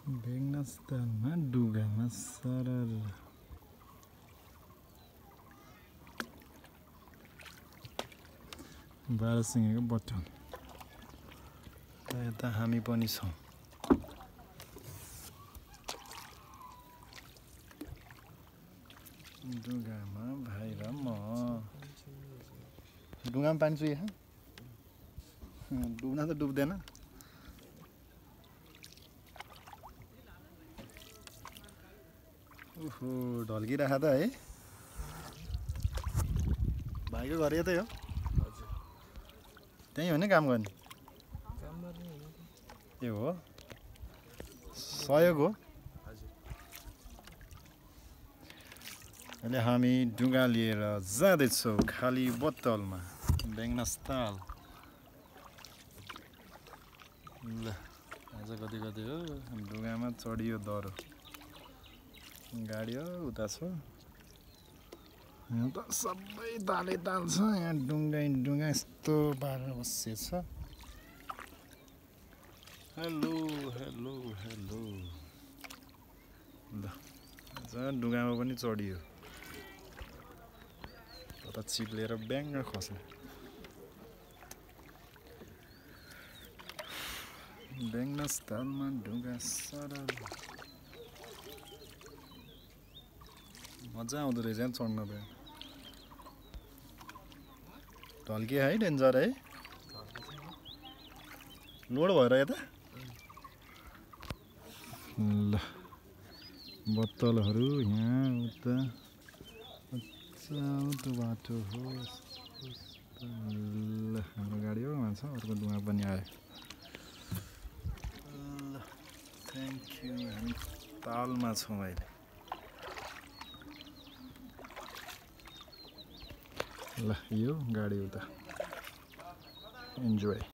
बेगनास्थलमा डुगामा सरल बाह्रसिंहेको बटन यता हामी पनि छौँ। डुगामा भाइ र म डुगामा पानी चुहिए डुब्न त डुब्दैन। ओहो ढल्किरहेको त है भाइको घर यतै हो? त्यहीँ हो नि काम गर्ने? ए हो सहयोग हो। अहिले हामी डुगा लिएर जाँदैछौँ खाली बोतलमा बेगनास्थल। ल आज कति कति हो डुगामा चढियो दह्रो गाडी हो उता छ। यहाँ त सबै तालै ताल छ। यहाँ डुङ्गै डुङ्गा यस्तो पारेर बसेछ। हेलो हेलो हेलो ल आज डुगामा पनि चढियो। कता चिप्लेर ब्याङ्ग खस्ने। बेगनास्थलमा डुगा सरल मजा आउँदो रहेछ चढ्न त। ढल्कियो है डेन्जर है। लोड भएर यता ल बोतलहरू यहाँ उता त्यो बाटो हो। ल हाम्रो गाडी हो मान्छ अर्को डुगा पनि आयो। ल थ्याङ्क यू हामी तालमा छौँ अहिले। ल यो गाडी उता इन्जोय।